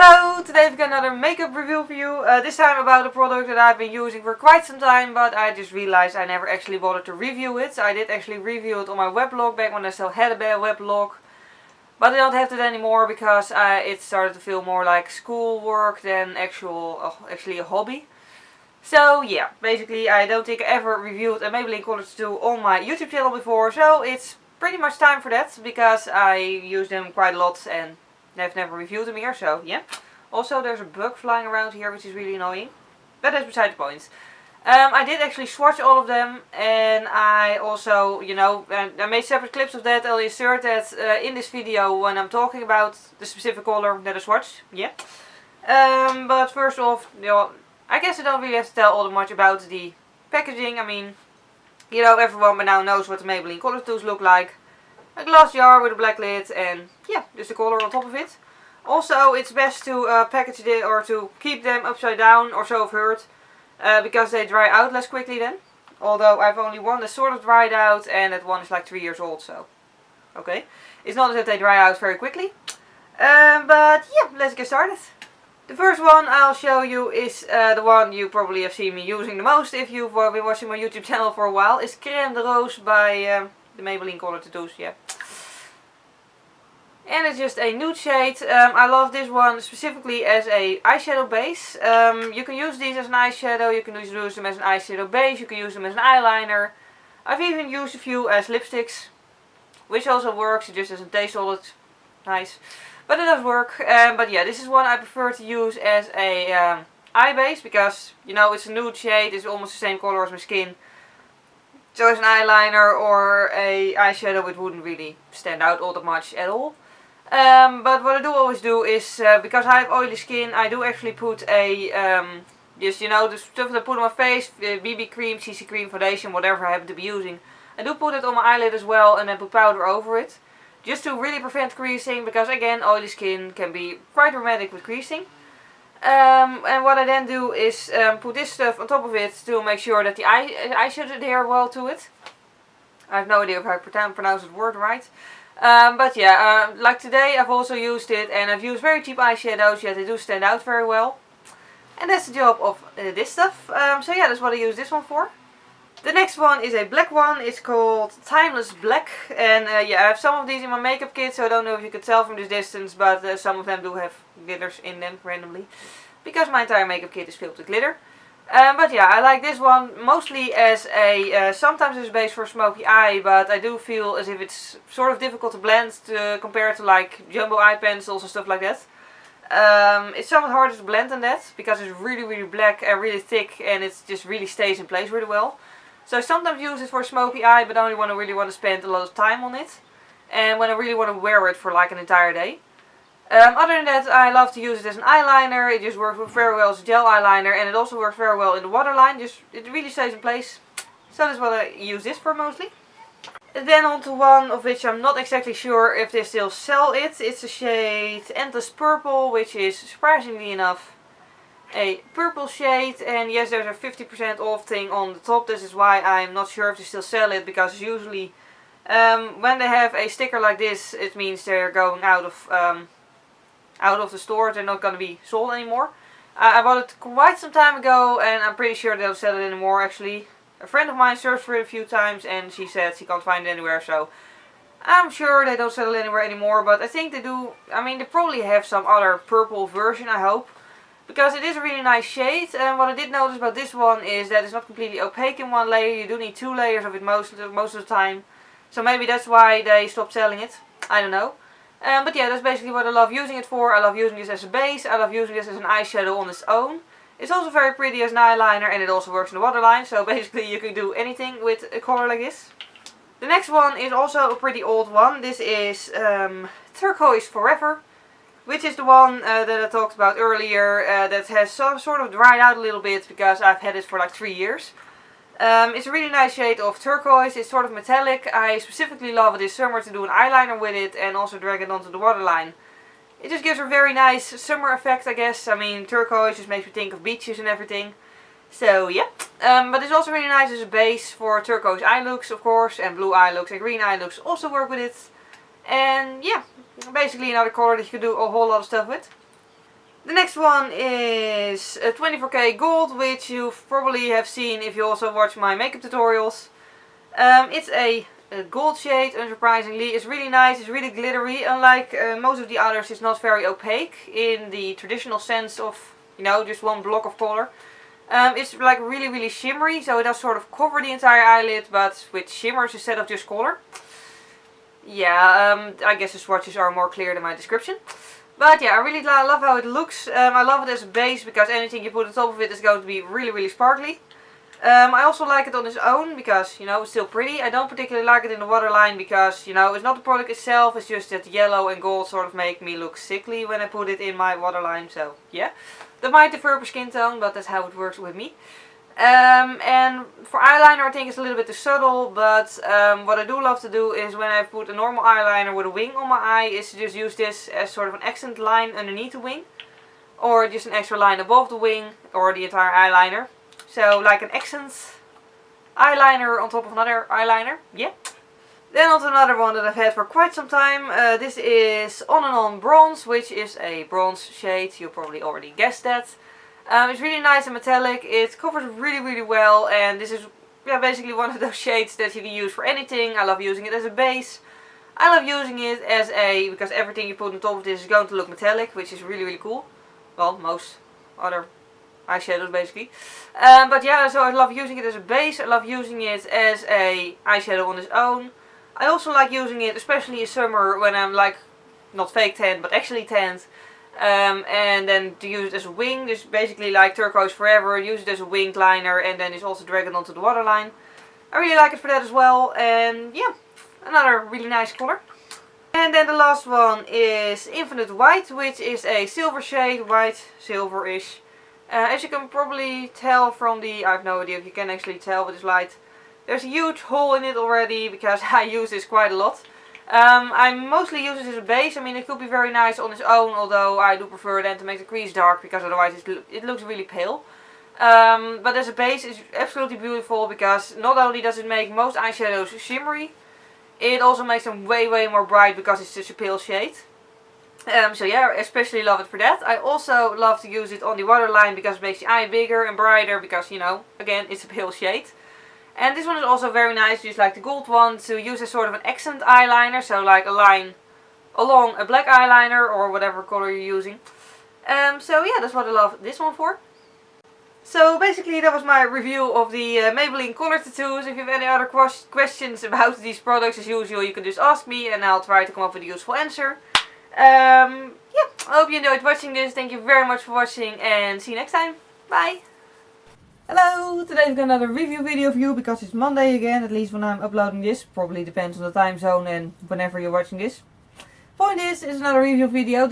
Hello, today I've got another makeup review for you. This time about a product that I've been using for quite some time, but I just realized I never actually bothered to review it. I did actually review it on my weblog back when I still had a weblog, but I don't have that anymore because it started to feel more like schoolwork than actually a hobby. So yeah, basically I don't think I ever reviewed a Maybelline Color Tattoo on my YouTube channel before, so it's pretty much time for that because I use them quite a lot and I've never reviewed them here, so yeah. Also, there's a bug flying around here, which is really annoying. But that's beside the point. I did actually swatch all of them, and I also, I made separate clips of that. I'll insert that in this video when I'm talking about the specific color that I swatched. Yeah. But first off, I guess I don't really have to tell all that much about the packaging. I mean, everyone by now knows what the Maybelline Color Tattoos look like. A glass jar with a black lid and yeah, just the color on top of it. Also, it's best to package it or to keep them upside down or so I've heard. Because they dry out less quickly then. Although I've only one that sort of dried out and that one is like 3 years old, so okay. It's not as if they dry out very quickly. But yeah, let's get started. The first one I'll show you is the one you probably have seen me using the most if you've been watching my YouTube channel for a while. It's Crème de Rose by the Maybelline Color Tattoos, yeah. And it's just a nude shade. I love this one specifically as a eyeshadow base. You can use these as an eyeshadow, you can use them as an eyeshadow base, you can use them as an eyeliner. I've even used a few as lipsticks, which also works, it just doesn't taste all that nice. But it does work. But yeah, this is one I prefer to use as a eye base because, it's a nude shade, it's almost the same color as my skin. So as an eyeliner or a eyeshadow it wouldn't really stand out all that much at all. But what I do always do is, because I have oily skin, I do actually put a, the stuff that I put on my face, BB cream, CC cream, foundation, whatever I happen to be using. I do put it on my eyelid as well and then put powder over it. Just to really prevent creasing, because again, oily skin can be quite dramatic with creasing. And what I then do is put this stuff on top of it to make sure that the eyeshadow adhere well to it. I have no idea if I pronounce the word right. But yeah, like today I've also used it and I've used very cheap eyeshadows, yet they do stand out very well. And that's the job of this stuff. So yeah, that's what I use this one for. The next one is a black one. It's called Timeless Black. And yeah, I have some of these in my makeup kit, so I don't know if you can tell from this distance, but some of them do have glitters in them randomly. Because my entire makeup kit is filled with glitter. But yeah, I like this one mostly as a, sometimes as a base for a smoky eye, but I do feel as if it's sort of difficult to blend compared to like jumbo eye pencils and stuff like that. It's somewhat harder to blend than that, because it's really, really black and really thick and it just really stays in place really well. So I sometimes use it for a smoky eye, but only when I really want to spend a lot of time on it. And when I really want to wear it for like an entire day. Other than that, I love to use it as an eyeliner. It just works very well as a gel eyeliner, and it also works very well in the waterline. It really stays in place. So that's what I use this for mostly. And then on to one of which I'm not exactly sure if they still sell it. It's the shade Endless Purple, which is surprisingly enough a purple shade. And yes, there's a 50% off thing on the top. This is why I'm not sure if they still sell it, because usually when they have a sticker like this, it means they're going out of the store. They're not going to be sold anymore. I bought it quite some time ago and I'm pretty sure they don't sell it anymore actually. A friend of mine searched for it a few times and she said she can't find it anywhere, so I'm sure they don't sell it anywhere anymore, but I think they do. I mean, they probably have some other purple version, I hope. Because it is a really nice shade, and what I did notice about this one is that it's not completely opaque in one layer. You do need 2 layers of it most of the time. So maybe that's why they stopped selling it. I don't know. But yeah, that's basically what I love using it for. I love using this as a base. I love using this as an eyeshadow on its own. It's also very pretty as an eyeliner and it also works in the waterline. So basically you can do anything with a color like this. The next one is also a pretty old one. This is Tarquoise Forever. Which is the one that I talked about earlier. That has sort of dried out a little bit because I've had it for like 3 years. It's a really nice shade of turquoise. It's sort of metallic. I specifically love it this summer to do an eyeliner with it and also drag it onto the waterline. It just gives a very nice summer effect, I guess. I mean, turquoise just makes me think of beaches and everything. So yeah. But it's also really nice as a base for turquoise eye looks, of course. And blue eye looks and green eye looks also work with it. And yeah, basically another color that you can do a whole lot of stuff with. The next one is a 24K gold, which you probably have seen if you also watch my makeup tutorials. It's a gold shade, unsurprisingly. It's really nice, it's really glittery. Unlike most of the others, it's not very opaque in the traditional sense of, you know, just one block of color. It's like really shimmery, so it does sort of cover the entire eyelid, but with shimmers instead of just color. Yeah, I guess the swatches are more clear than my description. But yeah, I really love how it looks. I love it as a base because anything you put on top of it is going to be really sparkly. I also like it on its own because, you know, it's still pretty. I don't particularly like it in the waterline because, you know, it's not the product itself. It's just that yellow and gold sort of make me look sickly when I put it in my waterline. So yeah, that might differ per skin tone, but that's how it works with me. And for eyeliner I think it's a little bit too subtle, but what I do love to do is when I put a normal eyeliner with a wing on my eye is to just use this as sort of an accent line underneath the wing, or just an extra line above the wing or the entire eyeliner. So like an accent eyeliner on top of another eyeliner, yeah. Then on to another one that I've had for quite some time. This is On and On Bronze, which is a bronze shade, you probably already guessed that. It's really nice and metallic, it covers really well, and this is basically one of those shades that you can use for anything. I love using it as a base. I love using it as a, because everything you put on top of this is going to look metallic, which is really cool. Well, most other eyeshadows basically. But yeah, so I love using it as a base, I love using it as a eyeshadow on its own. I also like using it, especially in summer when I'm like, not fake tan, but actually tanned. And then to use it as a wing, just basically like Tarquoise Forever, use it as a winged liner and then just also drag it onto the waterline. I really like it for that as well, and yeah, another really nice color. And then the last one is Infinite White, which is a silver shade, white, silverish. As you can probably tell from the, I have no idea if you can actually tell with this light, there's a huge hole in it already because I use this quite a lot. I mostly use it as a base. I mean, it could be very nice on its own, although I do prefer then to make the crease dark because otherwise it looks really pale. But as a base it's absolutely beautiful because not only does it make most eyeshadows shimmery, it also makes them way more bright because it's such a pale shade. So yeah, I especially love it for that. I also love to use it on the waterline because it makes the eye bigger and brighter because, you know, again, it's a pale shade. And this one is also very nice, just like the gold one, to use as sort of an accent eyeliner. So like a line along a black eyeliner or whatever color you're using. So yeah, that's what I love this one for. So basically that was my review of the Maybelline Color Tattoos. If you have any other questions about these products, as usual, you can just ask me and I'll try to come up with a useful answer. Yeah, I hope you enjoyed watching this. Thank you very much for watching and see you next time. Bye! Hello! Today I've got another review video for you because it's Monday again, at least when I'm uploading this. Probably depends on the time zone and whenever you're watching this. Point is another review video.